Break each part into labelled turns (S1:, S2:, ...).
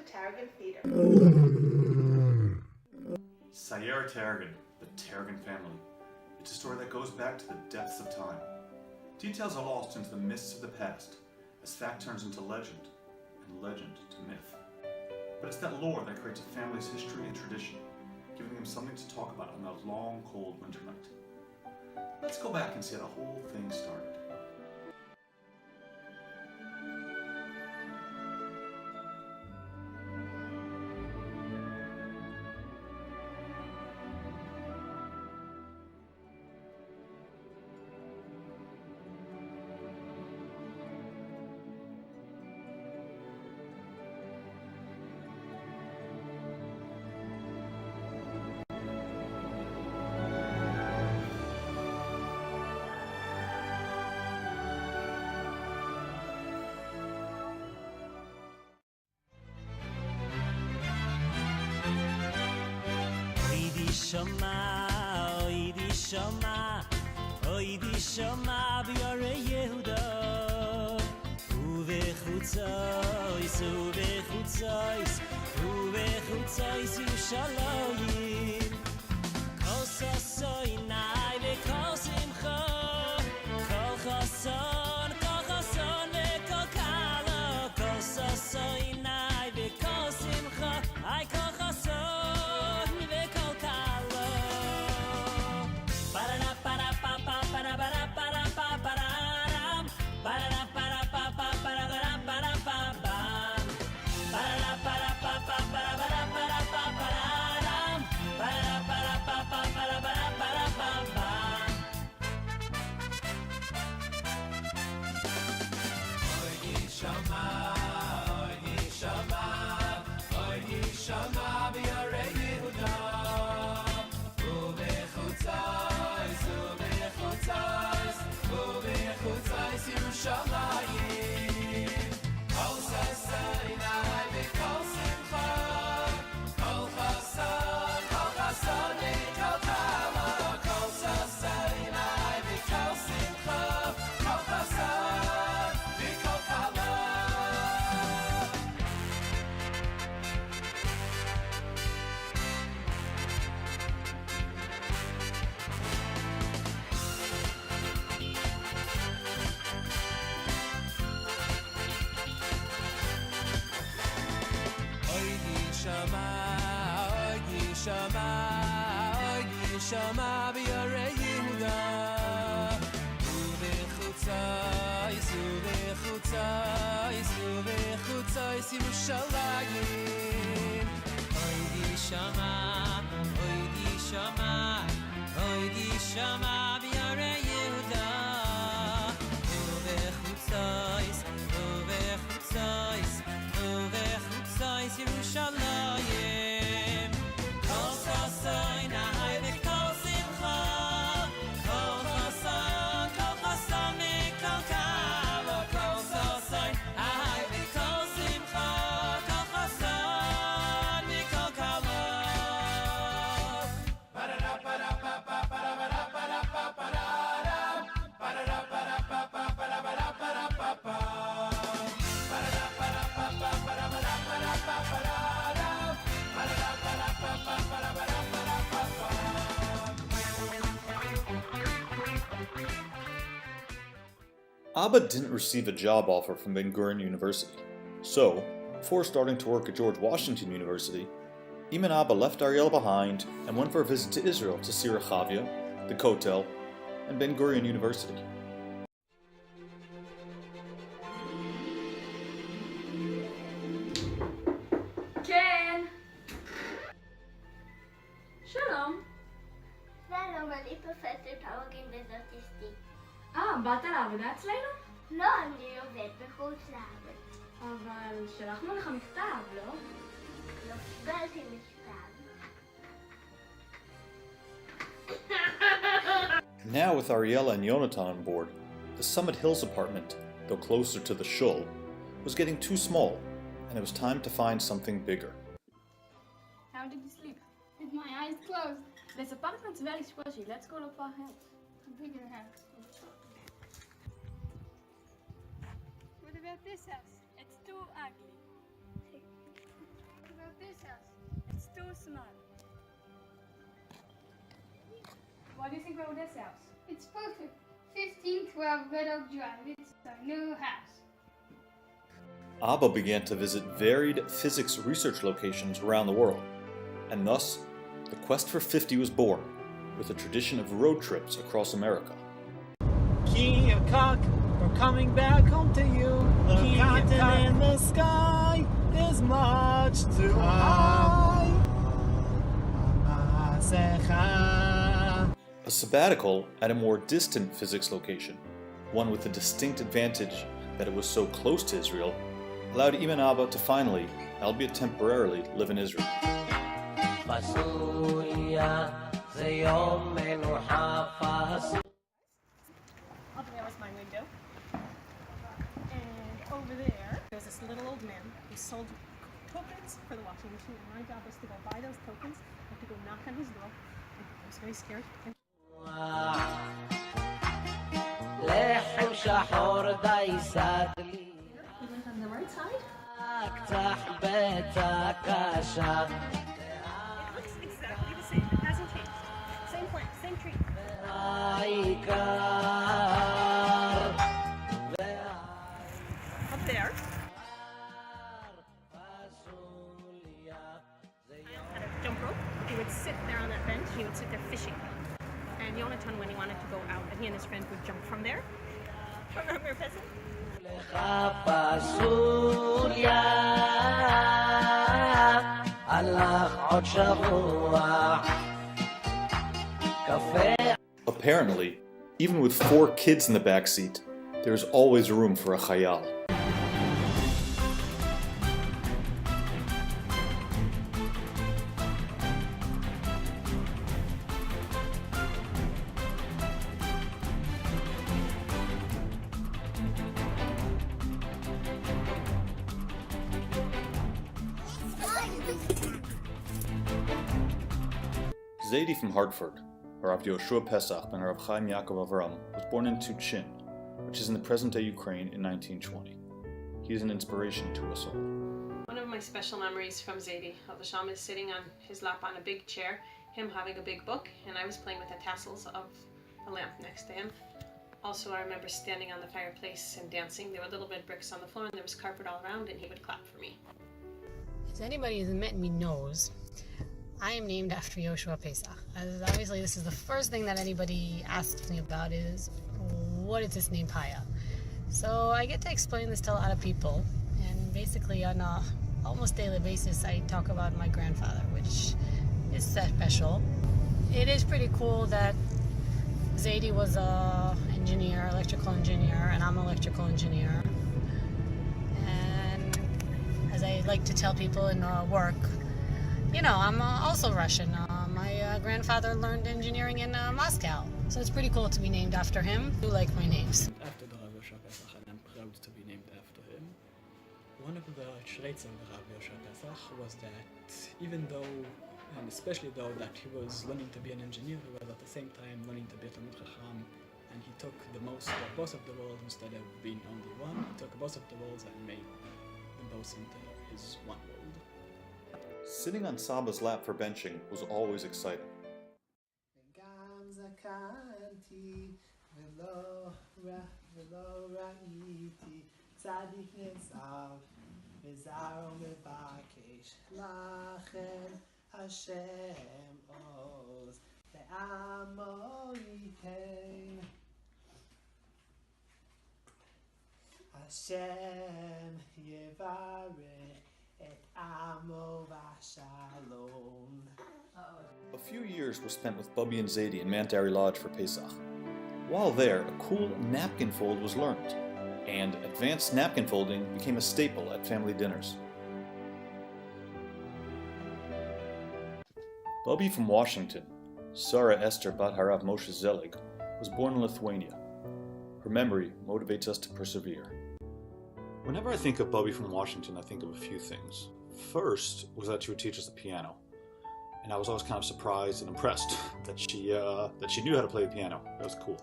S1: the Taragin theater.
S2: Sayeret Taragin, the Taragin family. It's a story that goes back to the depths of time. Details are lost into the mists of the past, as fact turns into legend, and legend to myth. But it's that lore that creates a family's history and tradition, giving them something to talk about on that long, cold winter night. Let's go back and see how the whole thing started.
S3: Oidi shama b'yarei Yehuda uvechutzos Yerushalayim kol sasoinai v'kol simcha kol chason v'kol kala kol sasoinai v'kol simcha ay kol chason v'kol kala Shama b'yarei Yehuda uvechutzos Yerushalayim Oidi shama b'yarei Yehuda uvechutzos Yerushalayim Kol sasoinai v'kol simcha Kol chason v'kol kala Kol sasoinai v'kol simcha Kol chason v'kol kala
S2: Abba didn't receive a job offer from Ben Gurion University, so, before starting to work at George Washington University, Imma and Abba left Ariel behind and went for a visit to Israel to see Rehavia, the Kotel, and Ben Gurion University.
S4: כן! שלום.
S5: שלום, אני פרופסור טרגין וזאת אשתי.
S4: באת לעבודה אצלנו?
S5: לא, אני עובד בחוץ לארץ.
S4: אבל שלחנו לך מכתב, לא?
S5: לא קיבלתי מכתב.
S2: Now with Ariella and Yonatan on board, the Summit Hills apartment, though closer to the shul, was getting too small, and it was time to find something bigger.
S4: How did you sleep?
S5: With my eyes closed.
S4: This apartment's very squishy. Let's go to our house.
S5: A bigger house.
S4: What about this house? It's too ugly.
S5: This house.
S4: It's too small. What do you think about this house?
S5: It's perfect. 1512 Red Oak Drive. It's a new house.
S2: Abba began to visit varied physics research locations around the world, and thus, the quest for 50 was born, with a tradition of road trips across America.
S1: Key and cock, we're coming back home to you. The
S3: Key and
S1: cotton
S3: cock.
S1: in the sky is much too high.
S2: A sabbatical at a more distant physics location, one with the distinct advantage that it was so close to Israel, allowed Imma and Abba to finally, albeit temporarily, live in Israel.
S6: Up there was my window. And over there was this little old man who sold tokens for the washing machine. And my job was to go buy those tokens and to go knock on his door. And I was very scared. And he went on the right side. It looks exactly the same. It hasn't changed. Same plant, same tree. Up there. Had a jump rope. He would sit there on that bench. He would sit there fishing. And Yonatan, when he wanted to go out, he and his friend would jump from there. Remember, peasant?
S2: Apparently, even with 4 kids in the back seat, there's always room for a chayal. Zaidi from Hartford, Rav Yoshua Pesach ben Rav Chaim Yaakov Avram, was born in Tuchin, which is in the present-day Ukraine, in 1920. He is an inspiration to us all.
S6: One of my special memories from Zaidi, Avasham is sitting on his lap on a big chair, him having a big book, and I was playing with the tassels of a lamp next to him. Also, I remember standing on the fireplace and dancing. There were little red bricks on the floor and there was carpet all around, and he would clap for me.
S7: As anybody who's met me knows, I am named after Yoshua Pesach. As obviously, this is the first thing that anybody asks me about is, what is this name Paya? So I get to explain this to a lot of people, and basically on a almost daily basis I talk about my grandfather, which is special. It is pretty cool that Zaidi was a engineer, electrical engineer, and I'm an electrical engineer. And as I like to tell people in work, you know, I'm also Russian. My grandfather learned engineering in Moscow, so it's pretty cool to be named after him. I do like my names.
S8: After the Rav Yoshua Pesach, and I'm proud to be named after him. One of the traits of the Rav Yoshua Pesach was that even though, and especially though, that he was learning to be an engineer, he was at the same time learning to be a Talmid Chacham, and he took both of the worlds instead of being only one. He took both of the worlds and made them both into his one world.
S2: Sitting on Saba's lap for benching was always exciting.
S1: Hashem Yevarech et Amo Vashalom.
S2: A few years were spent with Bubby and Zaidi in Mount Airy Lodge for Pesach. While there, a cool napkin fold was learned, and advanced napkin folding became a staple at family dinners. Bubby from Washington, Sarah Esther Bat Harav Moshe Zelig, was born in Lithuania. Her memory motivates us to persevere. Whenever I think of Bubby from Washington, I think of a few things. First was that she would teach us the piano, and I was always kind of surprised and impressed that she knew how to play the piano. That was cool.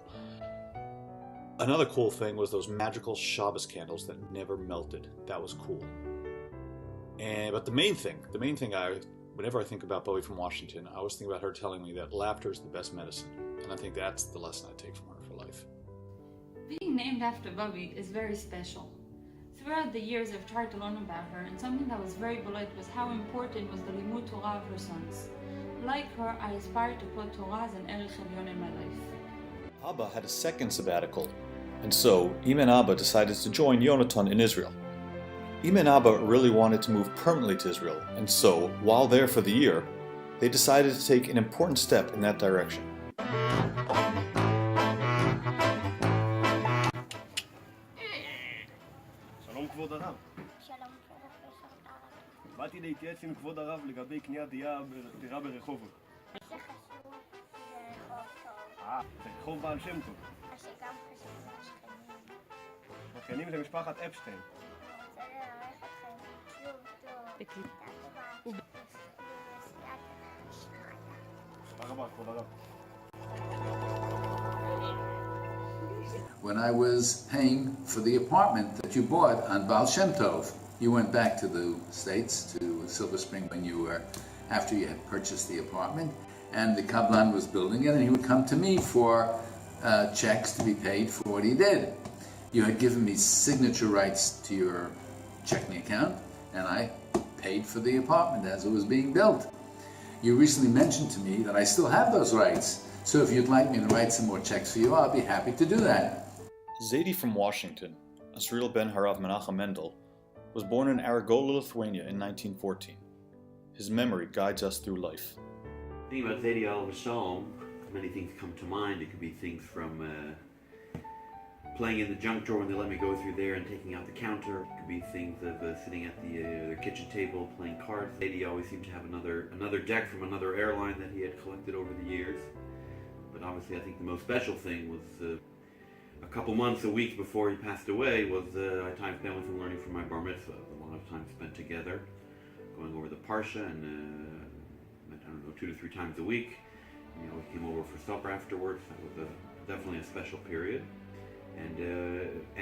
S2: Another cool thing was those magical Shabbos candles that never melted. That was cool. But the main thing, whenever I think about Bowie from Washington, I always think about her telling me that laughter is the best medicine. And I think that's the lesson I take from her for life.
S9: Being named after Bowie is very special. Throughout the years I've tried to learn about her, and something that was very polite was how important was the Limud Torah of her sons. Like her, I aspire to put Torah as an Erech Elyon in my life.
S2: Abba had a second sabbatical, and so Imma and Abba decided to join Yonatan in Israel. Imma and Abba really wanted to move permanently to Israel, and so, while there for the year, they decided to take an important step in that direction.
S10: שלום כבוד הרב.
S11: שלום פרופסור טרגין.
S10: באתי להתייעץ עם כבוד הרב לגבי קניית דירה ברחובות.
S11: זה חשוב, זה רחוב טוב.
S10: זה רחוב בעל שם טוב.
S11: אז שגם חשוב לשכנים.
S10: השכנים זה משפחת אפשטיין.
S11: אני רוצה לברך אתכם שוב טוב.
S10: תודה רבה, כבוד הרב.
S12: When I was paying for the apartment that you bought on Baal Shem Tov, you went back to the States, to Silver Spring, after you had purchased the apartment, and the Kablan was building it, and he would come to me for checks to be paid for what he did. You had given me signature rights to your checking account, and I paid for the apartment as it was being built. You recently mentioned to me that I still have those rights, so if you'd like me to write some more checks for you, I'll be happy to do that.
S2: Zaidi from Washington, Asriel ben Harav Menachem Mendel, was born in Aragola, Lithuania in 1914. His memory guides us through life.
S13: Thinking about Zaidi al-Shalom, many things come to mind. It could be things from playing in the junk drawer when they let me go through there and taking out the counter. It could be things of sitting at their kitchen table playing cards. Zaidi always seemed to have another deck from another airline that he had collected over the years. But obviously I think the most special thing was a couple months, a week before he passed away, was time spent with him learning from my bar mitzvah. A lot of time spent together, going over the parsha, and I don't know, 2 to 3 times a week. He came over for supper afterwards. That was definitely a special period. And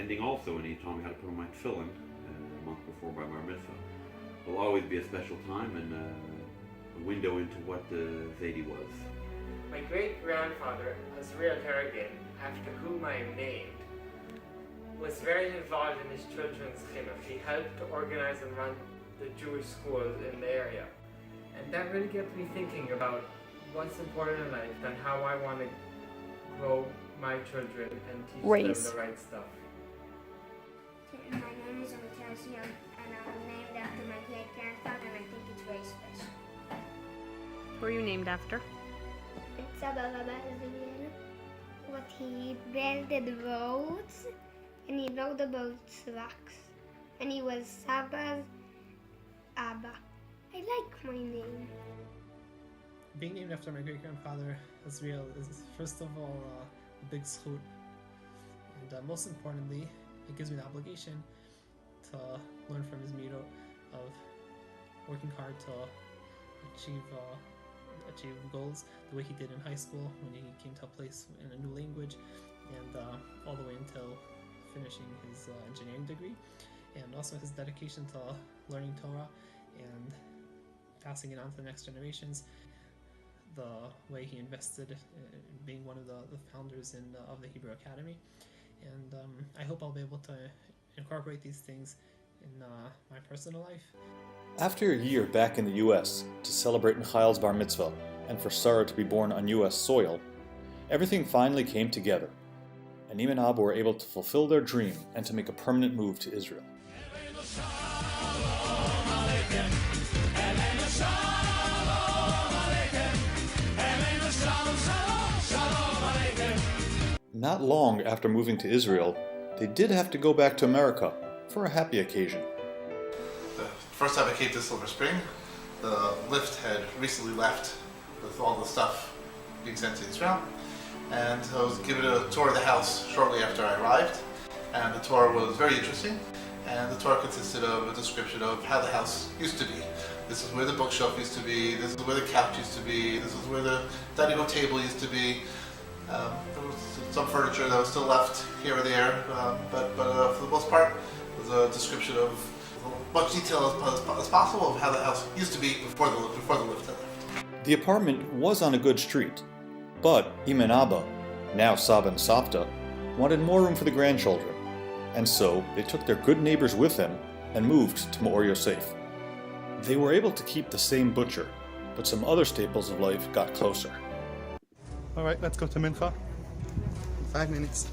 S13: ending also when he taught me how to put on my tefillin a month before by bar mitzvah. Will always be a special time and a window into what Zaidi was.
S14: My great-grandfather, Asriel Taragin, after whom I am named, was very involved in his children's chinuch. He helped to organize and run the Jewish schools in the area. And that really gets me thinking about what's important in life and how I want to grow my children and teach them the right stuff.
S11: My name is Amitazion, and I'm named after my great-grandfather, and I think it's very special.
S6: Who are you named after?
S11: It's Abba, what he built the roads, and he rode the boats rocks, and he was Saba's Abba. I like my name.
S1: Being named after my great-grandfather, Asriel, is first of all a big zchut, and most importantly, it gives me the obligation to learn from his miro of working hard to achieve goals the way he did in high school when he came to a place in a new language, and all the way until finishing his engineering degree, and also his dedication to learning Torah and passing it on to the next generations. The way he invested in being one of the founders of the Hebrew Academy, and I hope I'll be able to incorporate these things in my personal life.
S2: After a year back in the U.S. to celebrate Michael's bar mitzvah and for Sarah to be born on U.S. soil, everything finally came together, and Imma and Abba were able to fulfill their dream and to make a permanent move to Israel. Not long after moving to Israel, they did have to go back to America for a happy occasion.
S15: The first time I came to Silver Spring, the lift had recently left with all the stuff being sent to Israel, and I was given a tour of the house shortly after I arrived, and the tour was very interesting, and the tour consisted of a description of how the house used to be. This is where the bookshelf used to be, this is where the couch used to be, this is where the dining room table used to be. There was some furniture that was still left here or there, but for the most part, it was a description of much detail as possible of how the house used to be before the lift had left.
S2: The apartment was on a good street, but Imma and Abba, now Saba and Savta, wanted more room for the grandchildren, and so they took their good neighbors with them and moved to Ma'or Yosef. They were able to keep the same butcher, but some other staples of life got closer.
S16: All right, let's go to Mincha. 5 minutes.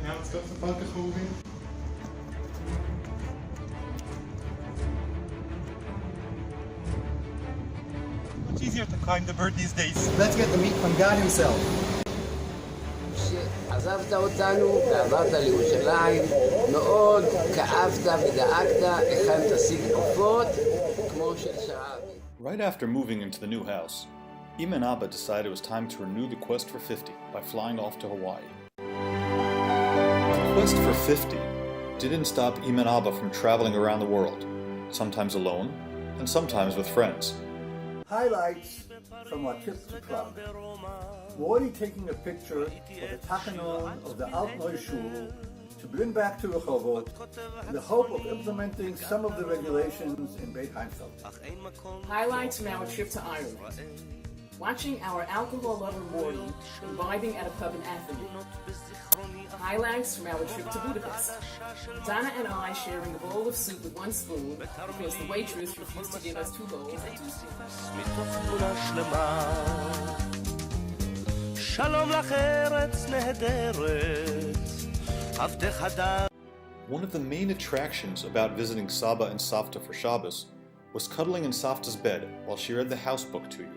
S16: Now let's go to the Park Much easier to climb the bird these days. Let's get the meat from God himself.
S17: עזבת אותנו ועברת לירושלים, מאוד כאבת ודאגת היכן תשיג עופות כמו של שרעבי.
S2: Right after moving into the new house, Imma and Abba decided it was time to renew the quest for 50 by flying off to Hawaii. The quest for 50 didn't stop Imma and Abba from traveling around the world, sometimes alone and sometimes with friends.
S18: Highlights from our trip to Prague. We're already taking a picture of the Takanon of the Alt Neu Shul to bring back to Rehovot in the hope of implementing some of the regulations in Beit Heinfeld.
S19: Highlights from our trip to Ireland. Watching our alcohol-lover Morty imbibing at a pub in Athens. Highlights from our trip to Budapest. Donna and I sharing a bowl of soup with one spoon because the waitress refused to give us 2 bowls and 2 spoons.
S2: One of the main attractions about visiting Saba and Savta for Shabbos was cuddling in Savta's bed while she read the house book to you.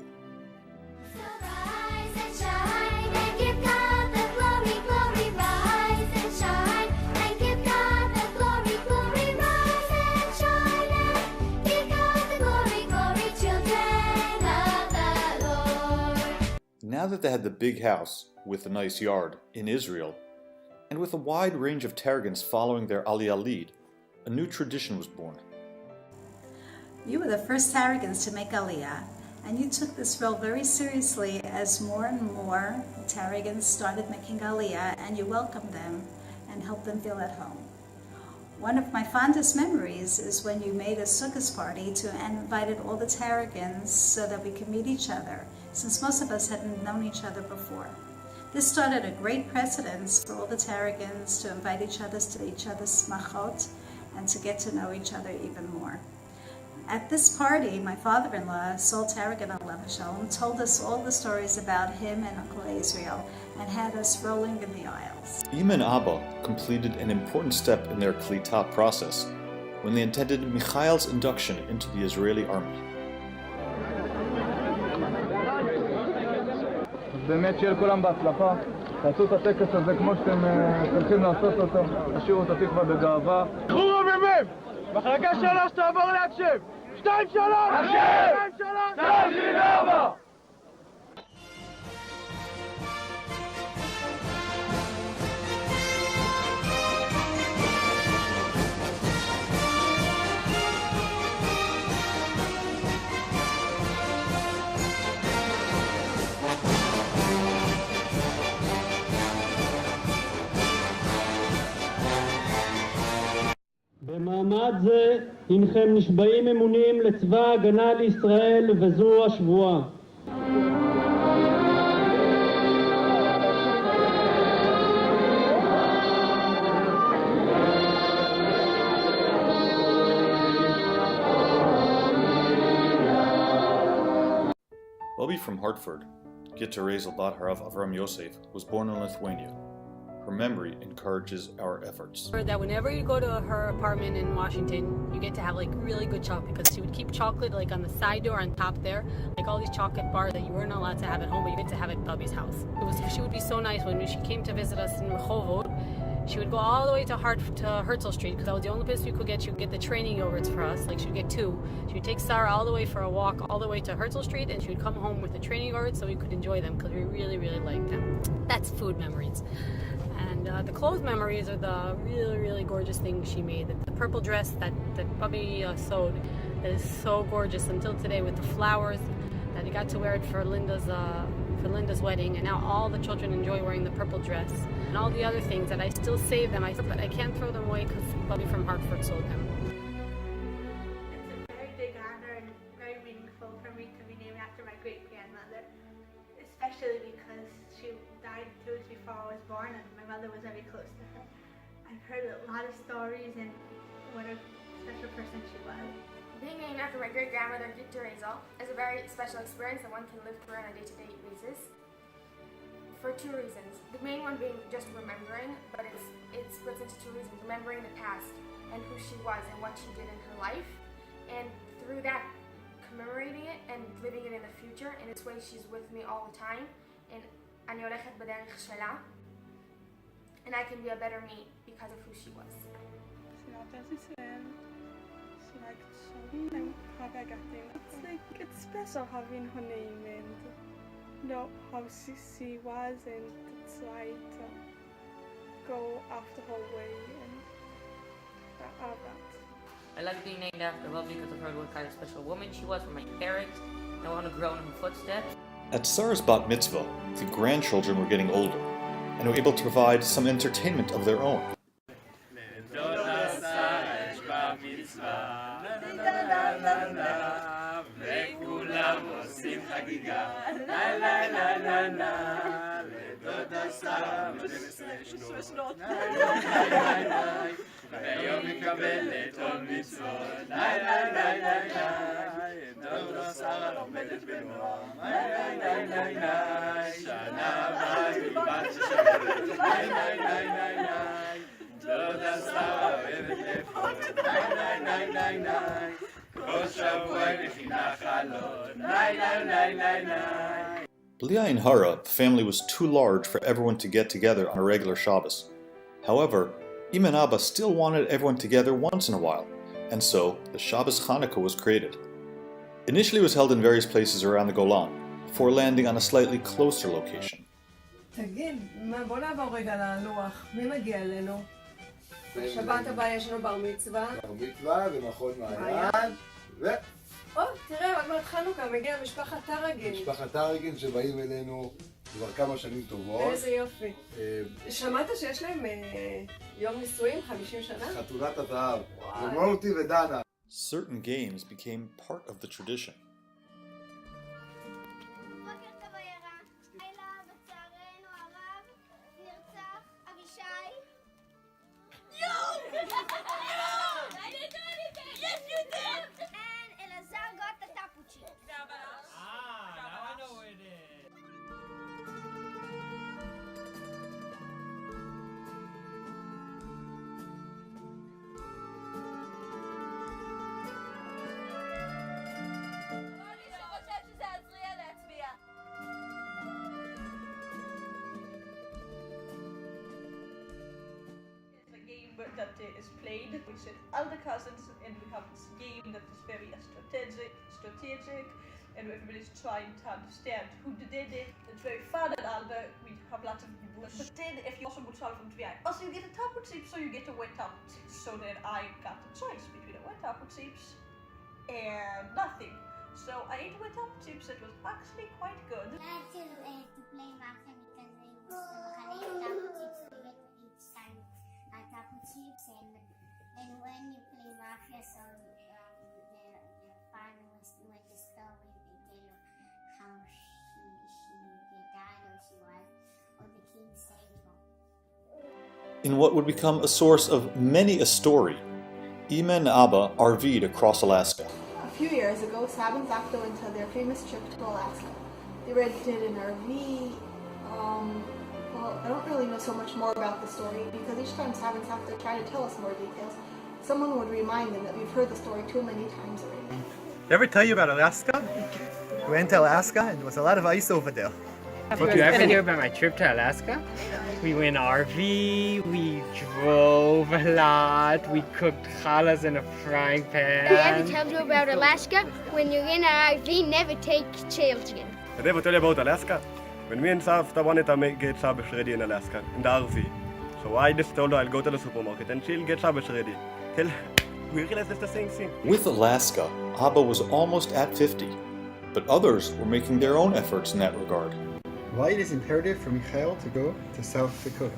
S2: Now that they had the big house, with a nice yard, in Israel, and with a wide range of Taragins following their Aliyah lead, a new tradition was born.
S20: You were the first Taragins to make Aliyah, and you took this role very seriously as more and more Taragins started making Aliyah, and you welcomed them and helped them feel at home. One of my fondest memories is when you made a sukkahs party and invited all the Taragins so that we could meet each other, since most of us hadn't known each other before. This started a great precedence for all the Taragins to invite each other to each other's smachot and to get to know each other even more. At this party, my father-in-law, Sol Taragin Alav Shalom, told us all the stories about him and Uncle Israel and had us rolling in the aisles.
S2: Imma and Abba completed an important step in their klita process when they attended Michael's induction into the Israeli army.
S21: באמת שיהיה לכולם בהצלחה, תעשו את הטקס הזה כמו שאתם צריכים לעשות אותו, תשאירו את התקווה בגאווה. קחו רוממים! מחלקה 3 תעבור להקשיב! 2 3! הקשיב! 2 3! 3
S22: במעמד זה הנכם נשבעים אמונים לצבא ההגנה לישראל וזו השבועה.
S2: Bobby from Hartford, Gitta Rezel Bat Harav Avram Yosef, was born in Lithuania. Her memory encourages our efforts.
S7: That whenever you go to her apartment in Washington, you get to have like really good chocolate, because she would keep chocolate like on the side door on top there, like all these chocolate bars that you weren't allowed to have at home, but you get to have at Bubby's house. She would be so nice when she came to visit us in Rehovot. She would go all the way to Herzl Street, because that was the only place we could get. She would get the training yogurts for us, like she would get 2. She would take Sarah all the way for a walk all the way to Herzl Street, and she would come home with the training yogurts so we could enjoy them, because we really, really liked them. That's food memories. And the clothes memories are the really, really gorgeous things she made. The purple dress that Bubby sewed is so gorgeous until today, with the flowers. That he got to wear it for Linda's for Linda's wedding, and now all the children enjoy wearing the purple dress. And all the other things that I still save them, but I can't throw them away because Bobby from Hartford sold them.
S4: It's a very big honor and very meaningful for me to be named after my great-grandmother, especially because she died 2 weeks before I was born and my mother was very close to her. I've heard a lot of stories and what a special person she was.
S5: Being named after my great-grandmother, Teresa, is a very special experience that one can live through on a day-to-day basis. For 2 reasons. The main one being just remembering, but it splits into 2 reasons. Remembering the past and who she was and what she did in her life. And through that, commemorating it and living it in the future. In its way, she's with me all the time. And אני הולכת בדרך שלה. And I can be a better me because of who she was.
S23: It's special having her name and know how she was and to try to go after her way and all that.
S24: I like being named after her because I've heard what kind of special woman she was from my parents. I want to grow in her footsteps.
S2: At Sarah's bat mitzvah, the grandchildren were getting older and were able to provide some entertainment of their own.
S3: והיום מקבלת עוד מצוות, ליי ליי ליי ליי ליי, דודה שרה לומדת בנועם, ליי ליי ליי ליי, שנה הבאה היא בת ששברת, ליי ליי ליי ליי ליי, דודה שרה אוהבת לפות, ליי ליי ליי ליי ליי, כל שבוע היא מכינה חלון, ליי ליי ליי ליי ליי.
S2: B'lia and Hara, the family was too large for everyone to get together on a regular Shabbos. However, Imma and Abba still wanted everyone together once in a while, and so the Shabbos Hanukkah was created. Initially it was held in various places around the Golan, before landing on a slightly closer location.
S25: תגיד, בוא נעבור רגע ללוח, מי מגיע אלינו? שבת הבאה יש לנו בר מצווה.
S26: בר מצווה ומכון מעיין,
S25: תראה, עוד מעט חנוכה, מגיע משפחת טרגין.
S26: משפחת טרגין שבאים אלינו כבר כמה שנים טובות.
S25: איזה יופי. שמעת שיש להם יום נישואים, 50 שנה?
S26: חתונת הזהב, למורטי ודנה.
S2: Certain games became part of the tradition.
S27: That is played. We sit all the cousins and we have this game that is very strategic, and everybody's trying to understand who did it. It's very fun at Alba. We have lots of rules. But then if you also would solve them to also you get a tafeltip, so you get a wet tafeltip. So then I got the choice between a wet tafeltips and nothing. So I ate a wet tafeltips. It was actually quite good.
S11: I had to play Mafia because they were tafeltips. Chips and when you play Mafia, so the father went to store with they tell you how they died or she was, or the king saved her.
S2: In what would become a source of many a story, Imma and Abba RV'd across Alaska.
S28: A few years ago, Saba and Savta went on their famous trip to Alaska. They rented an RV. Well, I don't really know so much more about the story because each time Saba and Savta try to tell us more details, someone would remind them that we've heard the story too many times already.
S16: Did I ever tell you about Alaska? We went to Alaska and there was a lot of ice over there.
S14: Did you ever hear about my trip to Alaska? We went RV, we drove a lot, we cooked challahs in a frying pan.
S11: Did I ever tell you about Alaska? When you're in an RV, never take children.
S10: Did I ever tell you about Alaska? When me and Savta wanted to get Shabbos ready in Alaska, in the RV. So I just told her I'll go to the supermarket and she'll get Shabbos ready. Till we realized it's the same thing.
S2: With Alaska, Abba was almost at 50, but others were making their own efforts in that regard.
S18: why it is imperative for Michael to go to South Dakota.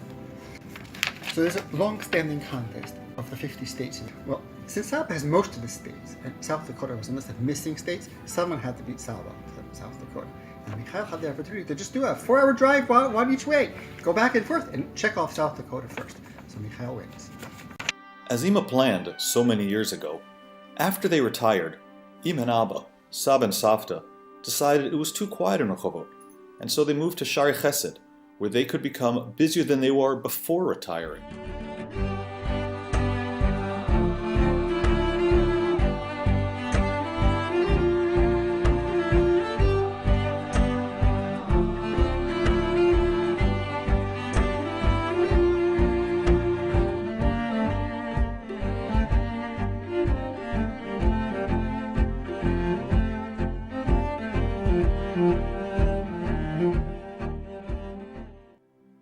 S18: So there's a long-standing contest of the 50 states. Well, since Saba has most of the states, and South Dakota was a list of missing states, someone had to beat Saba, South Dakota. And Michael had the opportunity to just do a 4-hour drive, one each way, go back and forth, and check off South Dakota first. So Michael wins.
S2: As Imma planned so many years ago, after they retired, Imma and Abba, Saba and Savta, decided it was too quiet in Rehovot, and so they moved to Shari Chesed, where they could become busier than they were before retiring.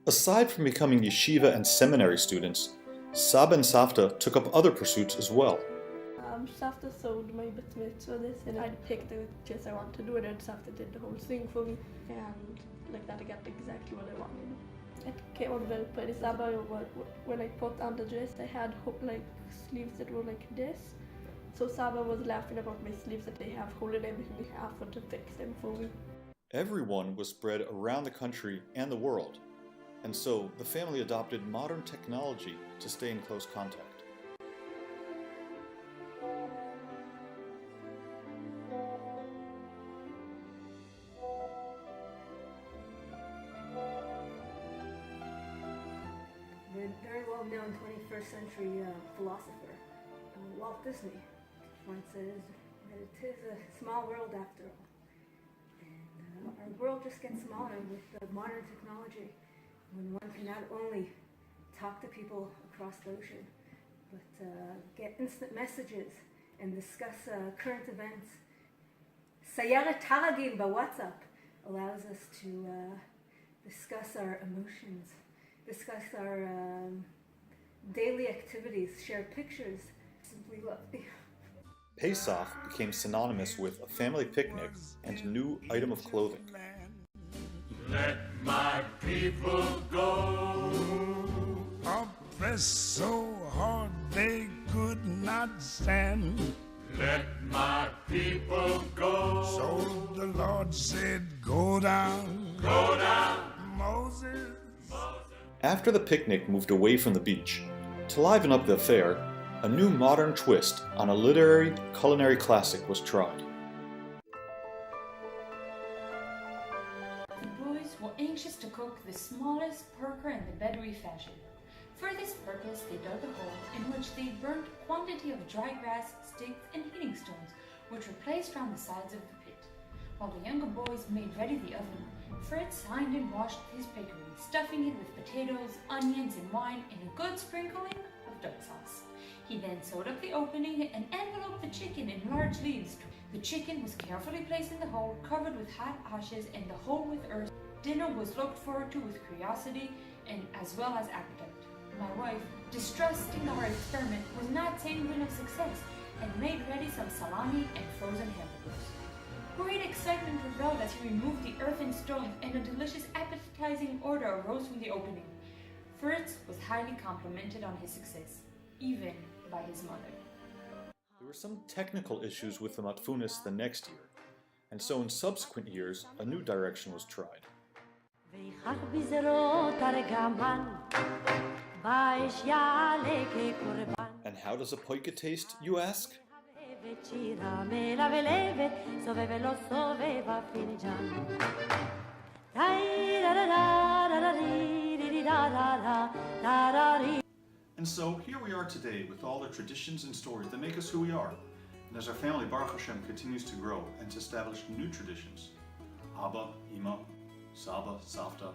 S2: Aside from becoming yeshiva and seminary students, Saba and Savta took up other pursuits as well.
S27: Savta sold my bat mitzvah this, and I picked the dress I wanted to do, and then Savta did the whole thing for me, and like that I got exactly what I wanted. It came out well pretty. Saba, when I put on the dress, I had like sleeves that were like this, so Saba was laughing about my sleeves that they have holding everything in half to fix them for me.
S2: Everyone was spread around the country and the world, and so the family adopted modern technology to stay in close contact.
S1: The very well-known 21st century philosopher, Walt Disney, once says that it is a small world after all. And our world just gets smaller with modern technology, when one can not only talk to people across the ocean, but get instant messages and discuss current events. Sayeret Taragin by WhatsApp allows us to discuss our emotions, discuss our daily activities, share pictures, simply love.
S2: Pesach became synonymous with a family picnic and a new item of clothing.
S6: Let my people go. Oppressed so hard they could not stand. Let my people go. So the Lord said, go down. Go down. Moses.
S2: After the picnic moved away from the beach, to liven up the affair, a new modern twist on a literary culinary classic was tried.
S8: The boys were anxious to cook the smallest perker in the Bedouin fashion. For this purpose, they dug a hole in which they burnt a quantity of dry grass, sticks, and heating stones, which were placed round the sides of the pit. While the younger boys made ready the oven, Fritz signed and washed his bakery, stuffing it with potatoes, onions, and wine, and a good sprinkling of duck sauce. He then sewed up the opening and enveloped the chicken in large leaves. The chicken was carefully placed in the hole, covered with hot ashes, and the hole with earth. Dinner was looked forward to with curiosity and as well as appetite. My wife, distrusting our experiment, was not sanguine of success and made ready some salami and frozen hamburgers. Great excitement prevailed as he removed the earthen stones, and a delicious, appetizing odor arose from the opening. Fritz was highly complimented on his success, even by his mother.
S2: There were some technical issues with the matfunis the next year, and so in subsequent years, a new direction was tried. And how does a poika taste, you ask? And so here we are today with all the traditions and stories that make us who we are. And as our family, Baruch Hashem, continues to grow and to establish new traditions, Abba, Imma, Saba, Savta,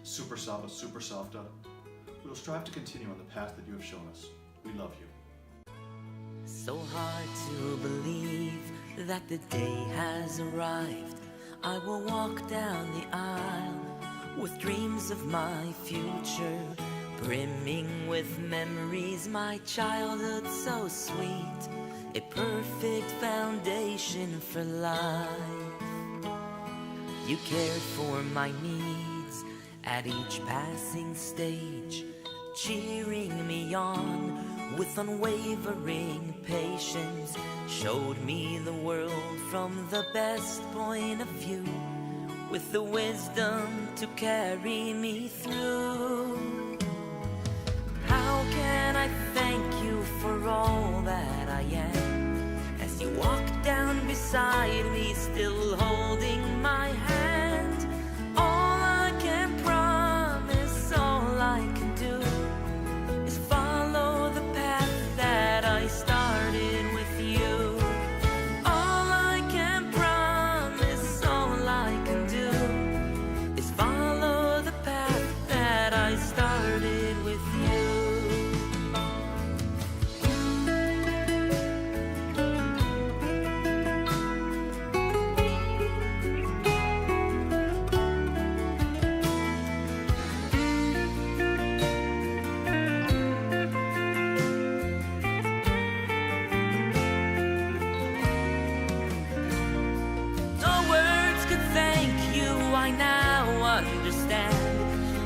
S2: SuperSaba, SuperSavta, we will strive to continue on the path that you have shown us. We love you.
S9: So hard to believe that the day has arrived. I will walk down the aisle with dreams of my future, brimming with memories, my childhood so sweet, a perfect foundation for life. You cared for my needs at each passing stage, cheering me on with unwavering patience, showed me the world from the best point of view, with the wisdom to carry me through. How can I thank you for all that I am, as you walk down beside me, still holding my hand? All I can promise, all I can do, is follow the path that I started with you. All I can promise, all I can do, is follow the path that I started with you.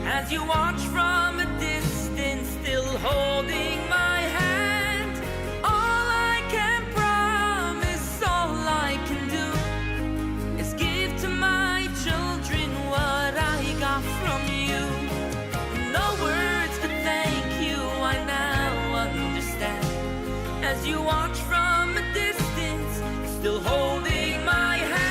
S9: As you watch from a distance, still holding my hand, all I can promise, all I can do, is give to my children what I got from you. No words could thank you, I now understand. As you watch from a distance, still holding my hand.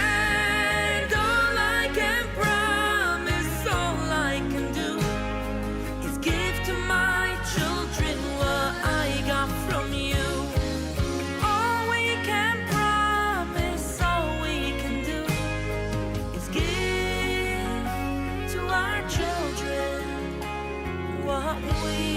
S9: We